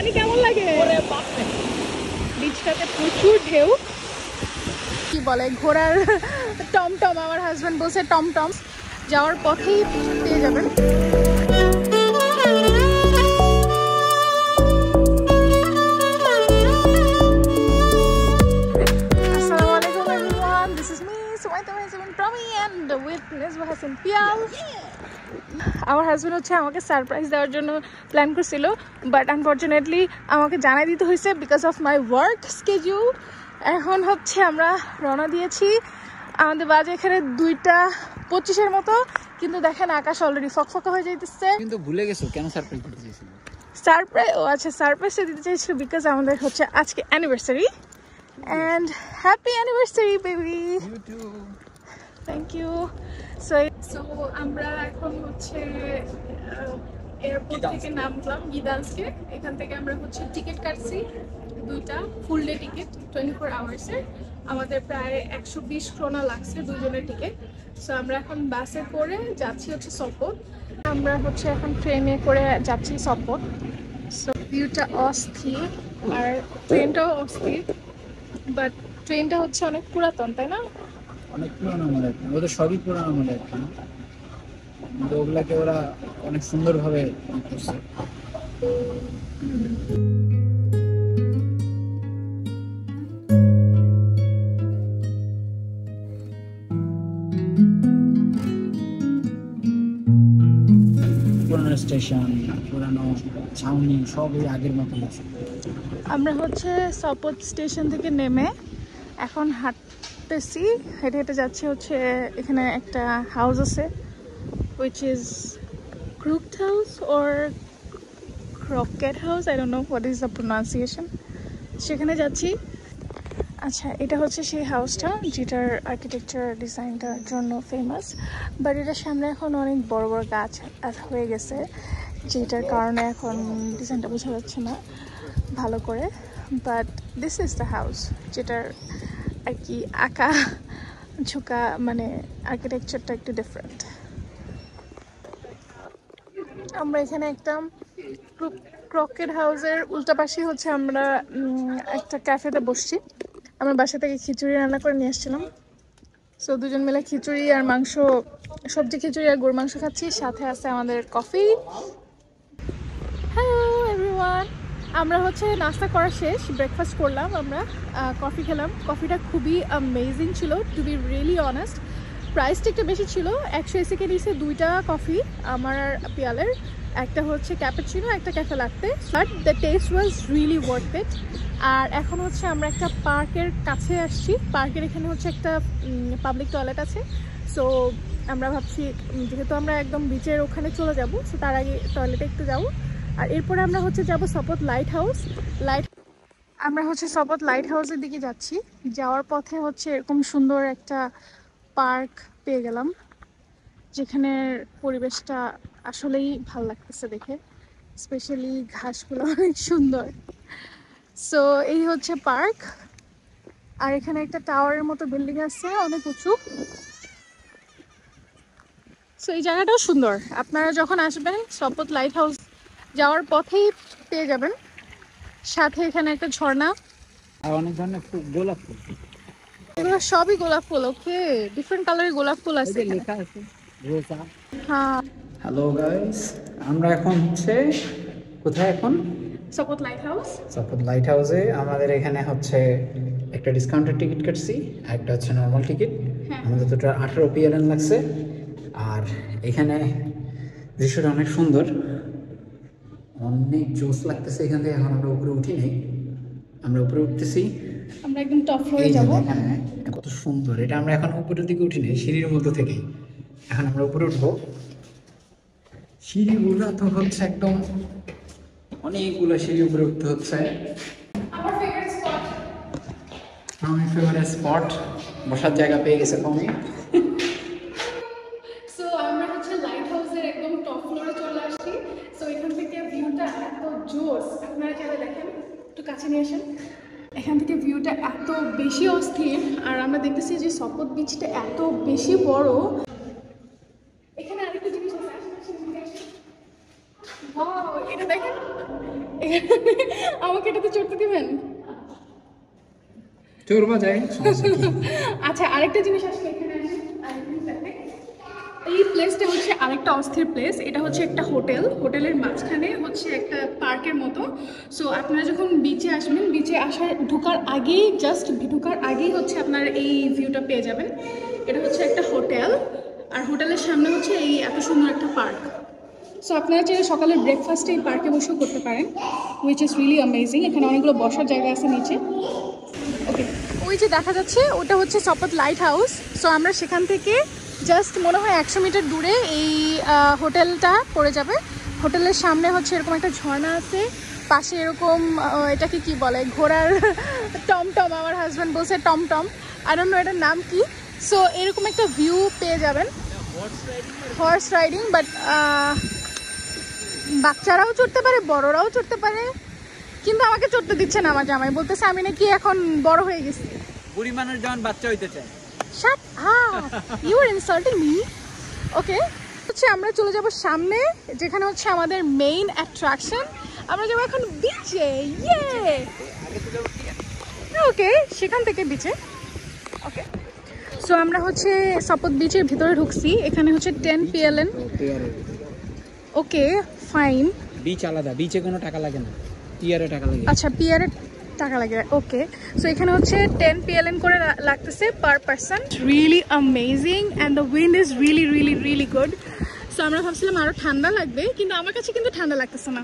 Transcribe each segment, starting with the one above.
পানি কেমন লাগে? বিচটাতে প্রচুর ঢেউ। কি বলে ঘোড়ার টমটম, আমার হাজবেন্ড বলছে টমটম, যাওয়ার পথেই পেয়ে যাবেন। আমার হাজবেন্ড হচ্ছে আমাকে সারপ্রাইজ দেওয়ার জন্য প্ল্যান করছিল, বাট আনফর্চুনেটলি আমাকে জানাই দিতে হয়েছে because of my work schedule. এখন হচ্ছে আমরা রওনা দিয়েছি, আমাদের বাজে এখানে 2:25 মতো, কিন্তু দেখেন আকাশ অলরেডি ফকফকা হয়ে যাইতেছে। কিন্তু ভুলে গেছো কেন সারপ্রাইজ দিতে চাইছিল? সারপ্রাইজ, ও আচ্ছা, সারপ্রাইজটা দিতে চাইছিল বিকজ আমাদের হচ্ছে আজকে anniversary, and happy anniversary baby. Thank you. So আমরা এখন হচ্ছে এয়ারপোর্ট থেকে নামলাম গিদান্সকে। এখান থেকে আমরা হচ্ছে টিকিট কাটছি, 2টা ফুল ডে টিকিট 24 আওয়ার্সের। আমাদের প্রায় 120 krona লাগছে দুজনের টিকিট। সো আমরা এখন বাসে করে যাচ্ছি হচ্ছে সপট। আমরা হচ্ছে এখন ট্রেনে করে যাচ্ছি সপট। সো ভিউটা অস্থির, আর ট্রেনটাও অস্থির, বাট ট্রেনটা হচ্ছে অনেক পুরাতন, তাই না? অনেক পুরানো মডেল, ওদের সবই পুরানো মডেল, কিন্তু ওগুলাকে ওরা অনেক সুন্দরভাবে করছে। পুরানো স্টেশন, পুরানো ছাউনি সবই আগের মতো আছে। আমরা হচ্ছে সপট স্টেশন থেকে নেমে এখন হাঁটতেছি, হেঁটে হেঁটে যাচ্ছি হচ্ছে এখানে একটা হাউস আছে, which is Crooked House or Crockett House, I don't know what is the pronunciation. সেখানে যাচ্ছি। আচ্ছা, এটা হচ্ছে সেই হাউসটা যেটার আর্কিটেকচার ডিজাইনটার জন্য ফেমাস, বাট এটার সামনে এখন অনেক বড় বড় গাছ হয়ে গেছে, যেটার কারণে এখন ডিজাইনটা বোঝা যাচ্ছে না ভালো করে। But this is the house, যেটার আর কি আঁকা ঝোঁকা মানে আর্কিটেকচারটা একটু ডিফারেন্ট। আমরা এখানে একটা ক্রকেট হাউসের উল্টা পাশে হচ্ছে আমরা একটা ক্যাফেতে বসছি। আমরা বাসা থেকে খিচুড়ি রান্না করে নিয়ে আসছিলাম, সো দুজন মিলে খিচুড়ি আর মাংস, সবজি খিচুড়ি আর গরুর মাংস খাচ্ছি, সাথে আছে আমাদের কফি। হ্যালো এভরিওয়ান, আমরা হচ্ছে নাস্তা করা শেষ, ব্রেকফাস্ট করলাম, আমরা কফি খেলাম। কফিটা খুবই অ্যামেজিং ছিল, টু বি রিয়েলি অনেস্ট। প্রাইসটা একটু বেশি ছিল, 180 কে নিয়েছে 2টা কফি, আমার আর পিয়ালের। একটা হচ্ছে ক্যাপাচিনো, একটা cafe latte, but the taste was really worth it. আর এখন হচ্ছে আমরা একটা পার্কের কাছে আসছি, পার্কের এখানে হচ্ছে একটা পাবলিক টয়লেট আছে। সো আমরা ভাবছি যেহেতু আমরা একদম বিচের ওখানে চলে যাব, সো তার আগে টয়লেটে একটু যাবো, আর এরপরে আমরা হচ্ছে যাব সপট লাইট হাউস। আমরা হচ্ছে সপট লাইট হাউসের দিকে যাচ্ছি। যাওয়ার পথে হচ্ছে এরকম সুন্দর একটা পার্ক পেয়ে গেলাম, যেখানের পরিবেশটা আসলেই ভালো লাগতেছে দেখে, স্পেশালি ঘাসগুলো অনেক সুন্দর। সো এই হচ্ছে পার্ক, আর এখানে একটা টাওয়ারের মতো বিল্ডিং আছে অনেক উঁচু। সো এই জায়গাটাও সুন্দর, আপনারা যখন আসবেন সপট লাইট হাউস যাওয়ার পথেই পেয়ে যাবেন। সাথে এখানে একটা ঝর্ণা আর অনেক ধরনের গোলাপ ফুল, এগুলো সবই গোলাপ ফুল। ওকে, ডিফারেন্ট কালারের গোলাপ ফুল আছে, লেখা আছে রোজা। হ্যাঁ। হ্যালো গাইস, আমরা এখন হচ্ছে কোথায়? এখন সপট লাইট হাউস। সপট লাইট হাউসে আমাদের এখানে হচ্ছে একটা ডিসকাউন্টেড টিকিট কাটছি, একটা হচ্ছে নর্মাল টিকিট। আমাদের দুটো 18 PLN লাগছে। আর এখানে দৃশ্যটা অনেক সুন্দর, অনেক জোস লাগতেছে এখান থেকে। এখন আমরা উপরে উঠি নাই, আমরা উপরে উঠতেছি, আমরা একদম টপ ফ্লোরে যাব। এখানে কত সুন্দর, এটা আমরা এখন উপরের দিকে উঠি নাই, সিঁড়ির মধ্যে থেকে এখন আমরা উপরে উঠবো। সিঁড়িগুলো তো হচ্ছে একদম অনেকগুলো সিঁড়ি উপরে উঠতে হচ্ছে। আমার ফেভারিট স্পট, বসার জায়গা পেয়ে গেছে কমে। সো আমরা হচ্ছে লাইট হাউসের একদম টপ ফ্লোরে চলে আসছি। সো এখান থেকে ভিউটা এত জোস, আপনারা চাইলে দেখেন, একটু কাছে নিয়ে আসেন। এখান থেকে ভিউটা এত বেশি অস্থির, আর আমরা দেখতেছি যে সপট বিচটা এত বেশি বড়। এখানে আরেকটা জিনিস আছে, ওয়াও, এটা দেখেন, এখানে আমাকে এটাতে চড়তে দিবেন? চড়বা যায়, আচ্ছা আরেকটা জিনিস আসলে এখানে আসে, এই প্লেসটা হচ্ছে আরেকটা অস্থির প্লেস। এটা হচ্ছে একটা হোটেল, হোটেলের মাঝখানে হচ্ছে একটা পার্কের মতো। সো আপনারা যখন বিচে আসবেন, বিচে ঢোকার আগেই হচ্ছে আপনারা এই ভিউটা পেয়ে যাবেন। এটা হচ্ছে একটা হোটেল, আর হোটেলের সামনে হচ্ছে এই এত সুন্দর একটা পার্ক। সো আপনারা চাইলে সকালের ব্রেকফাস্টে এই পার্কে বসেও করতে পারেন, হুইচ ইজ রিয়েলি অ্যামেজিং। এখানে অনেকগুলো বসার জায়গা আছে নিচে। ওকে, ওই যে দেখা যাচ্ছে ওটা হচ্ছে সপত লাইট হাউস। সো আমরা সেখান থেকে জাস্ট মনে হয় 100 মিটার দূরে এই হোটেলটা পড়ে যাবে। হোটেলের সামনে হচ্ছে এরকম একটা ঝর্ণা আছে, পাশে এরকম এটাকে কি বলে, ঘোড়ার টমটম, আমার হাজব্যান্ড বলছে টমটম, আই ডোন্ট নো এটার নাম কি। সো এরকম একটা ভিউ পেয়ে যাবেন, হর্স রাইডিং। বাট বাচ্চারাও চড়তে পারে, বড়রাও চড়তে পারে, কিন্তু আমাকে চড়তে দিচ্ছে না আমার জামাই, বলতেছে আমি নাকি এখন বড় হয়ে গেছি। বুড়ি মানুষ যখন বাচ্চা হইতে চায়। Shut up! You are insulting me. Okay. হচ্ছে আমরা চলে যাব সামনে, যেখানে হচ্ছে আমাদের মেইন অ্যাট্রাকশন। আমরা যাবো এখন বিচে। ইয়ে! ওকে, সেখান থেকে বিচে। ওকে। সো আমরা হচ্ছে সপত বিচের ভিতরে ঢুকছি। এখানে হচ্ছে 10 PLN। ওকে, ফাইন। বিচ আলাদা, বিচে কোনো টাকা লাগে না, টিয়ারে টাকা লাগে। আচ্ছা, পিয়ারে টাকা লাগে। ওকে, সো এখানে হচ্ছে 10 PLN করে লাগতেছে per person. Really amazing and the wind is really really really good. So আমরা ভাবছিলাম আরও ঠান্ডা লাগবে, কিন্তু আমার কাছে কিন্তু ঠান্ডা লাগতেছে না।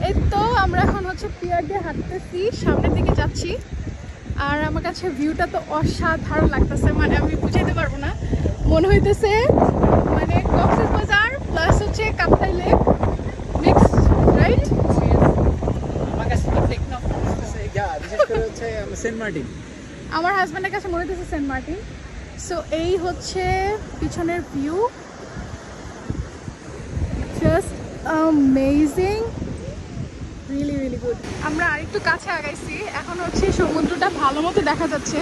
এই তো আমরা এখন হচ্ছে পিয়ার দিয়ে হাঁটতেছি, সামনের দিকে যাচ্ছি। আর আমার কাছে ভিউটা তো অসাধারণ লাগতেছে, মানে আমি বুঝাইতে পারবো না। মনে হইতেছে মানে কক্সবাজার প্লাস হচ্ছে কাপ্তাই লেক মিক্স, রাইট? আমার হাজব্যান্ডের কাছে মনে হচ্ছে সেন্ট মার্টিন। সো এই হচ্ছে পিছনের view, just amazing, really really good. আমরা আরেকটু কাছে আগাইছি, এখন হচ্ছে সমুদ্রটা ভালো মতো দেখা যাচ্ছে।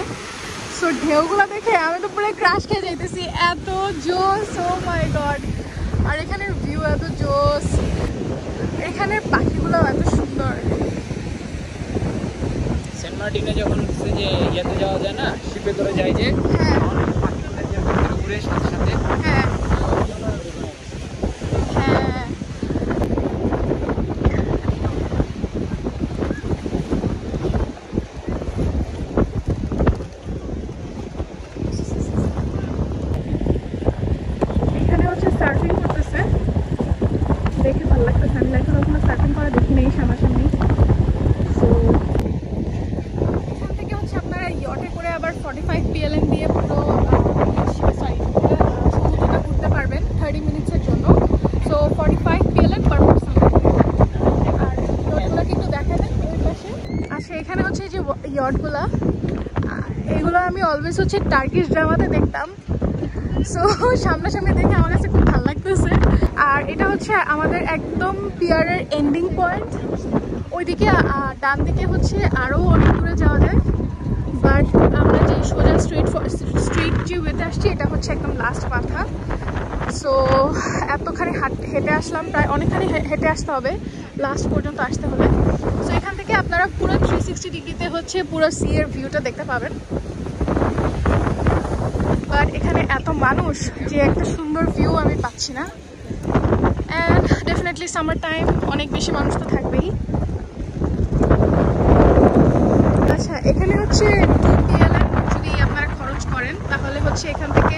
সো ঢেউগুলো দেখে আমি তো পুরো ক্রাশ খেয়ে যাইতেছি, এত জোস, ও মাই গড। আর এখানের ভিউ এত জোস, এখানের পাখিগুলো এত সুন্দর। সেন্ট মার্টিনে যখন যে ইয়েতে যাওয়া যায় না, শিপে ধরে যায় যে, হ্যাঁ ঘুরে সাথে সাথে, হ্যাঁ হ্যাঁ। এখানে হচ্ছে সার্ফিং করতেছে, দেখে ভালো লাগতেছে। আমি লাইফে কখনো সার্ফিং করা দেখি নেই সামনাসামনি। সো এখান থেকে হচ্ছে আপনারা ইয়টে করে আবার 45 PLN দিয়ে পুরো সমুদ্রটা ঘুরতে পারবেন 30 মিনিটসের জন্য। So 45 PLN per person. আর ইয়টগুলো কিন্তু দেখা দেন ওই পাশে। আচ্ছা, এখানে হচ্ছে এই যে ইয়টগুলো, এগুলো আমি অলওয়েজ হচ্ছে টার্কিশ ড্রামাতে দেখতাম। সো সামনাসামনি দেখে আমার কাছে খুব ভালো লাগতেছে। আর এটা হচ্ছে আমাদের একদম পিয়ারের এন্ডিং পয়েন্ট। ওইদিকে ডান দিকে হচ্ছে আরও অনেক দূরে যাওয়া যায়, বাট আমরা যে সোজা স্ট্রিট যে ওয়েতে আসছি এটা হচ্ছে একদম লাস্ট মাথা। সো এতখানি হেঁটে আসলাম, প্রায় অনেকখানি হেঁটে আসতে হবে লাস্ট পর্যন্ত আসতে হলে। সো এখান থেকে আপনারা পুরো 360 ডিগ্রিতে হচ্ছে পুরো সি এর ভিউটা দেখতে পাবেন। বাট এখানে এত মানুষ যে একটা সুন্দর ভিউ আমি পাচ্ছি না। অ্যান্ড ডেফিনেটলি সামার টাইম, অনেক বেশি মানুষ তো থাকবেই। আচ্ছা, এখানে হচ্ছে 2 PLN যদি আপনারা খরচ করেন, তাহলে হচ্ছে এখান থেকে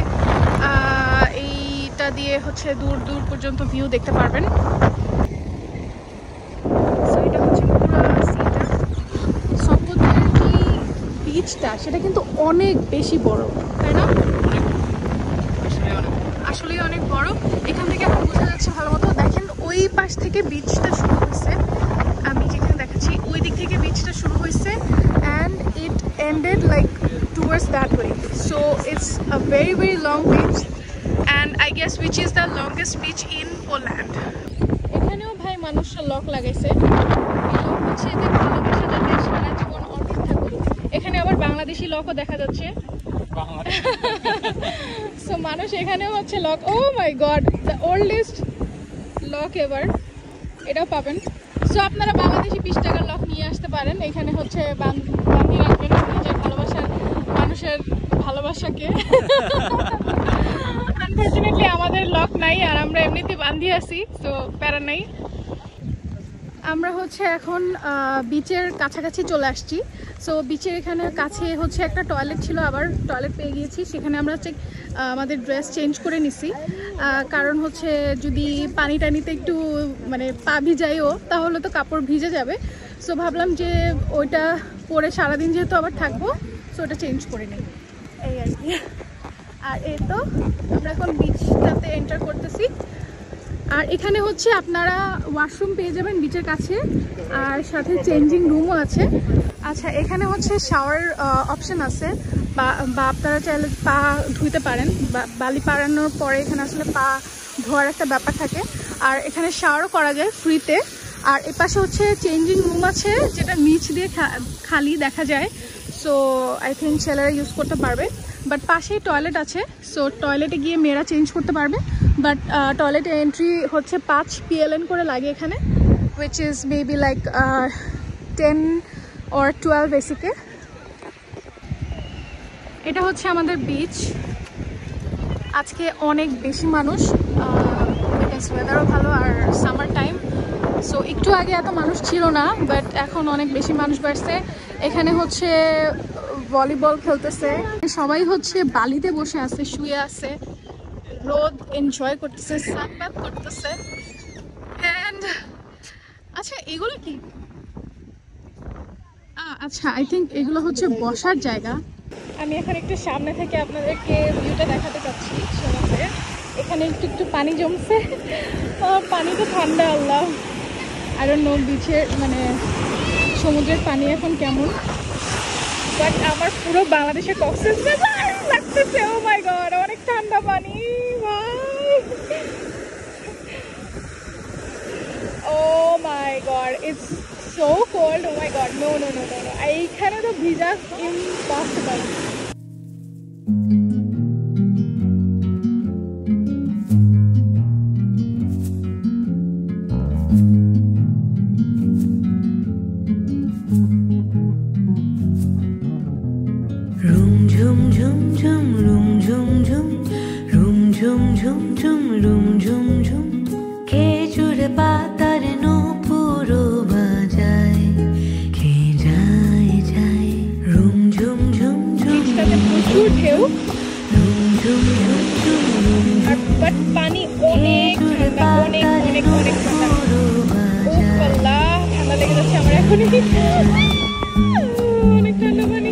এইটা দিয়ে হচ্ছে দূর দূর পর্যন্ত ভিউ দেখতে পারবেন। সো এটা হচ্ছে পুরো সিটা। সপতের কি বিচটা, সেটা কিন্তু অনেক বেশি বড়, তাই না? আসলেই অনেক বড়। এখান থেকে এখন বোঝা যাচ্ছে ভালো মতো। দেখেন ওই পাশ থেকে বিচটা শুরু হয়েছে, আমি যেখানে দেখাচ্ছি ওই দিক থেকে বিচটা শুরু হয়েছে, and it ended like towards that way. So it's a very very long beach, and I guess which is the longest beach in Poland. এখানেও ভাই মানুষরা লক লাগাইছে, লক হচ্ছে যে ভালোবাসা যাতে সারা জীবন অটুট থাকুক। এখানে আবার বাংলাদেশি লকও দেখা যাচ্ছে। সো মানুষ এখানেও হচ্ছে lock, oh my god, the oldest lock ever, এটাও পাবেন। সো সো আপনারা বাংলাদেশি 20 টাকার লক নিয়ে আসতে পারেন। এখানে হচ্ছে বান্ধি রাখবেন নিজের ভালোবাসার মানুষের ভালোবাসাকে। আনফরচুনেটলি আমাদের লক নাই, আর আমরা এমনিতে বান্ধি আছি, সো প্যারা নাই। আমরা হচ্ছে এখন বিচের কাছাকাছি চলে আসছি। সো বিচের এখানে কাছে হচ্ছে একটা টয়লেট ছিল, আবার টয়লেট পেয়ে গিয়েছি। সেখানে আমরা হচ্ছে আমাদের ড্রেস চেঞ্জ করে নিছি, কারণ হচ্ছে যদি পানি টানিতে একটু মানে পা ভিজাইও তাহলে তো কাপড় ভিজে যাবে। সো ভাবলাম যে ওইটা পরে সারাদিন যেহেতু আবার থাকবো, সো ওটা চেঞ্জ করে নিই, এই আর কি। আর এই তো আমরা এখন বিচটাতে এন্টার করতেছি। আর এখানে হচ্ছে আপনারা ওয়াশরুম পেয়ে যাবেন বিচের কাছে, আর সাথে চেঞ্জিং রুমও আছে। আচ্ছা, এখানে হচ্ছে শাওয়ার অপশন আছে, বা আপনারা চাইলে পা ধুইতে পারেন। বালি পাড়ানোর পরে এখানে আসলে পা ধোয়ার একটা ব্যাপার থাকে, আর এখানে শাওয়ারও করা যায় ফ্রিতে। আর এ পাশে হচ্ছে চেঞ্জিং রুম আছে, যেটা নিচ দিয়ে খালি দেখা যায়। সো আই থিঙ্ক ছেলেরা ইউজ করতে পারবে, বাট পাশেই টয়লেট আছে। সো টয়লেটে গিয়ে মেয়েরা চেঞ্জ করতে পারবে, বাট টয়লেটে এন্ট্রি হচ্ছে 5 PLN করে লাগে এখানে, which is maybe like 10 or 12 বেসিকে। এটা হচ্ছে আমাদের বিচ। আজকে অনেক বেশি মানুষ, ওয়েদারও ভালো আর সামার টাইম। সো একটু আগে এত মানুষ ছিল না, বাট এখন অনেক বেশি মানুষ বাড়ছে। এখানে হচ্ছে ভলিবল খেলতেছে, সবাই হচ্ছে বালিতে বসে আছে, শুয়ে আছে, রোদ এনজয় করতেছে, সানবাথ করতেছে। এন্ড আচ্ছা, এগুলো কি? আচ্ছা, আই থিঙ্ক এগুলো হচ্ছে বসার জায়গা। আমি এখন একটু সামনে থেকে আপনাদেরকে ভিউটা দেখাতে চাচ্ছি সমুদ্রের। এখানে একটু একটু পানি জমছে, পানিটা ঠান্ডা, আল্লাহ। আর নো বিচের মানে সমুদ্রের পানি এখন কেমন, বাট আমার পুরো বাংলাদেশের কক্সবাজার লাগতেছে। ও মাই গড, অনেক ঠান্ডা পানি ভাই। Oh my god, it's so cold. Oh my god, no no no no no, এইখানে তো ভিজা ইম্পসিবল। প্রচুর ঢেউ, বাট পানি অনেক ঠান্ডা, অনেক অনেক অনেক ঠান্ডা। ও আল্লাহ, ঠান্ডা লেগে যাচ্ছে আমার এখনই, অনেক ঠান্ডা পানি।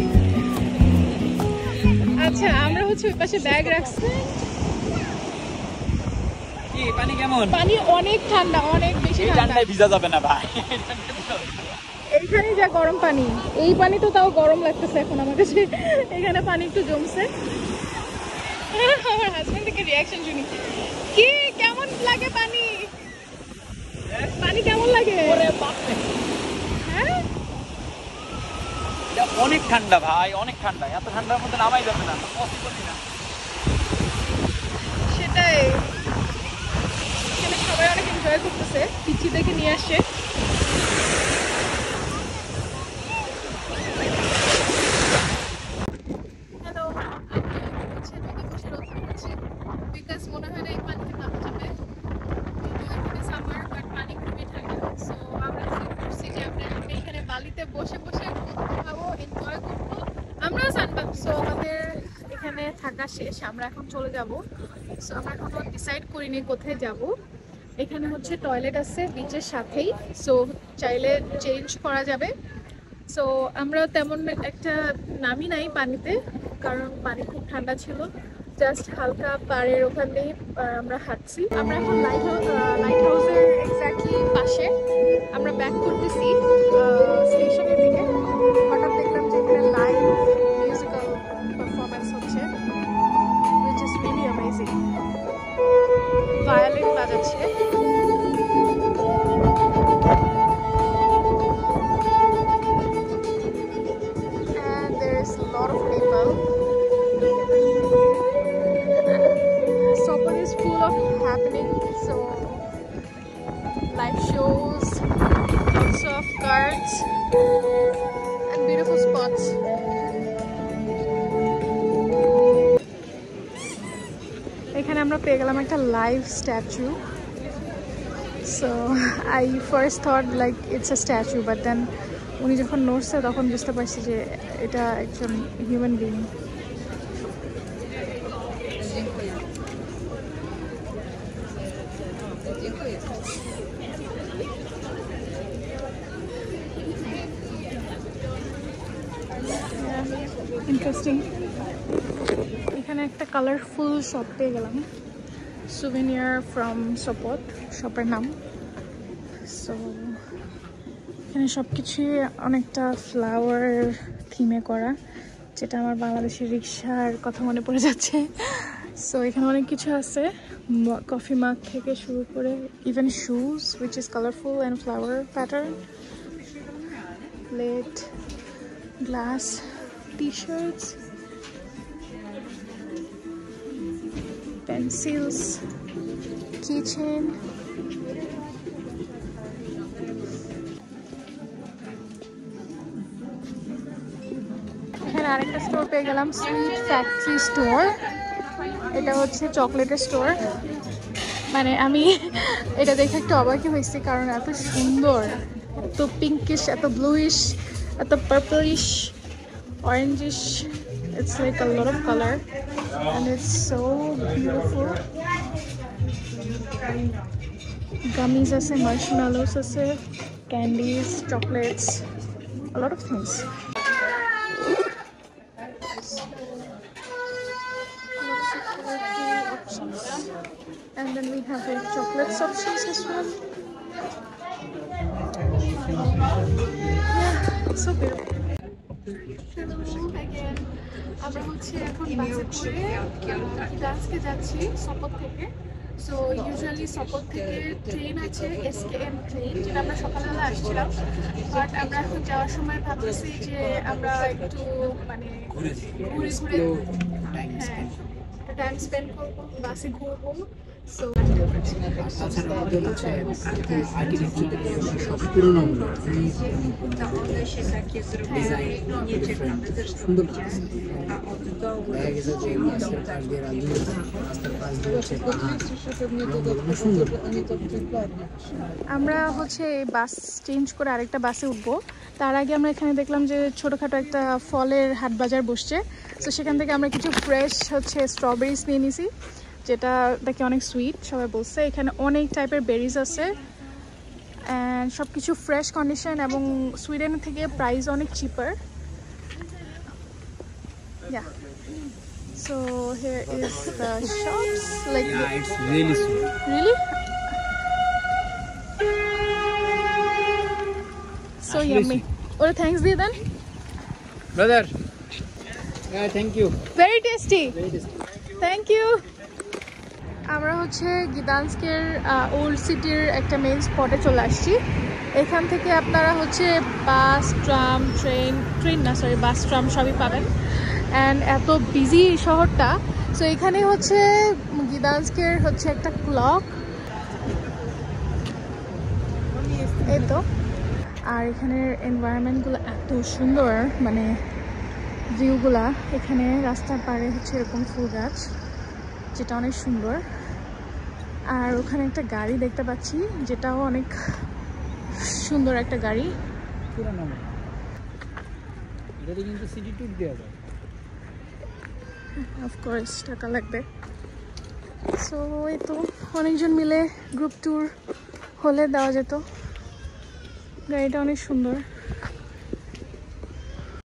আচ্ছা, আমরা হচ্ছে ওই পাশে ব্যাগ রাখছি। পানি কেমন? পানি অনেক ঠান্ডা, অনেক বেশি ঠান্ডা, ভিজা যাবে না ভাই। এইখানে যা গরম পানি, এই পানি তো তাও গরম লাগতেছে এখন আমার কাছে। এখানে পানি একটু জমছে। আমার হাজবেন্ড থেকে রিয়াকশন শুনি, কি কেমন লাগে পানি? পানি কেমন লাগে? হ্যাঁ, অনেক ঠান্ডা ভাই, অনেক ঠান্ডা। এত ঠান্ডার মধ্যে নামাই যাবে না, সেটাই। এখানে সবাই অনেক এনজয় করতেছে, পিচ্ছি থেকে নিয়ে আসছে। মনে হয় না এই পানিতে নামা যাবে, সামার, বাট পানি খুবই ঠান্ডা। সো আমরা করছি যে আমরা এখানে বালিতে বসে বসে খাবো, এনজয় করবো, আমরাও সানবাথ। সো আমাদের এখানে থাকা শেষ, আমরা এখন চলে যাব। সো আমরা এখনো ডিসাইড করিনি কোথায় যাব। এখানে হচ্ছে টয়লেট আছে বিচের সাথেই, সো চাইলে চেঞ্জ করা যাবে। সো আমরা তেমন একটা নামি নাই পানিতে, কারণ পানি খুব ঠান্ডা ছিল। জাস্ট হালকা পাড়ের ওখানেই আমরা হাঁটছি। আমরা এখন লাইট হাউসের এক্স্যাক্টলি পাশে আমরা ব্যাক করতেছি স্টেশনের দিকে। হঠাৎ দেখলাম যে এখানে লাইভ মিউজিক্যাল পারফরমেন্স হচ্ছে, which is really amazing. Violin বাজাচ্ছে। And there is a lot of people. Sopot is full of happening, so live shows, gardens and beautiful spots. এখানে আমরা পেয়ে গেলাম একটা live statue. So I first thought like it's a statue, but then উনি যখন নড়ছে তখন বুঝতে পারছি যে এটা একজন হিউম্যান বিং। ইন্টারেস্টিং। এখানে একটা কালারফুল শপ পেয়ে গেলাম, সুভেনিয়ার ফ্রম সপত শপের নাম। সো এখানে সব কিছুই অনেকটা ফ্লাওয়ার থিমে করা, যেটা আমার বাংলাদেশের রিক্সার কথা মনে পড়ে যাচ্ছে। সো এখানে অনেক কিছু আছে, কফি মাগ থেকে শুরু করে even shoes which is colourful and flower pattern, plate, glass, T shirts, pencils, keychain. এখানে আরেকটা স্টোর পেয়ে গেলাম, সুইট ফ্যাক্টরি স্টোর। এটা হচ্ছে চকলেটের স্টোর। মানে আমি এটা দেখে একটু অবাকই হয়েছি, কারণ এত সুন্দর, এত পিঙ্কিশ, এত ব্লুইশ, এত purplish, orangish. It's like a lot of color and it's so beautiful. Gummies ase, marshmallows ase, candies, chocolates, a lot of things. Options. And then we have like chocolates options as well. Yeah, so beautiful. আমরা হচ্ছে এখন বাসে করে ডান্সকে যাচ্ছি সপত থেকে। So usually সপত থেকে train আছে, SKM train, যেটা আমরা সকালবেলা আসছিলাম। বাট আমরা এখন যাওয়ার সময় ভাবতেছি যে আমরা একটু মানে ঘুরে ঘুরে হ্যাঁ টাইম স্পেন্ড করবো, বাসে ঘুরবো। সো আমরা হচ্ছে বাস চেঞ্জ করে আরেকটা বাসে উঠবো। তার আগে আমরা এখানে দেখলাম যে ছোটোখাটো একটা ফলের হাট বাজার বসছে। তো সেখান থেকে আমরা কিছু ফ্রেশ হচ্ছে স্ট্রবেরিজ নিয়ে নিছি, যেটা দেখে অনেক সুইট সবাই বলছে। এখানে অনেক টাইপের বেরিজ আছে অ্যান্ড সব কিছু ফ্রেশ কন্ডিশন, এবং সুইডেনের থেকে প্রাইস অনেক চিপার। Yeah. So here is the shops. Like Yeah, it's really sweet. Really? So yummy. Or thanks diye then. Brother. Yeah, thank you. Very tasty. Very tasty. Thank you. আমরা হচ্ছে গিদানস্কের old সিটির একটা main স্পটে চলে আসছি। এখান থেকে আপনারা হচ্ছে বাস, ট্রাম, বাস, ট্রাম সবই পাবেন। অ্যান্ড এত বিজি শহরটা। সো এখানে হচ্ছে গিদানস্কের হচ্ছে একটা ক্লক, এই তো। আর এখানের এনভায়রনমেন্টগুলো এত সুন্দর, মানে ভিউগুলা। এখানে রাস্তার পাড়ে হচ্ছে এরকম ফুল গাছ, যেটা অনেক সুন্দর। আর ওখানে একটা গাড়ি দেখতে পাচ্ছি, যেটাও অনেক সুন্দর একটা গাড়ি। অফকোর্স টাকা লাগবে। সো এই তো অনেকজন মিলে গ্রুপ ট্যুর হলে দেওয়া যেত। গাড়িটা অনেক সুন্দর।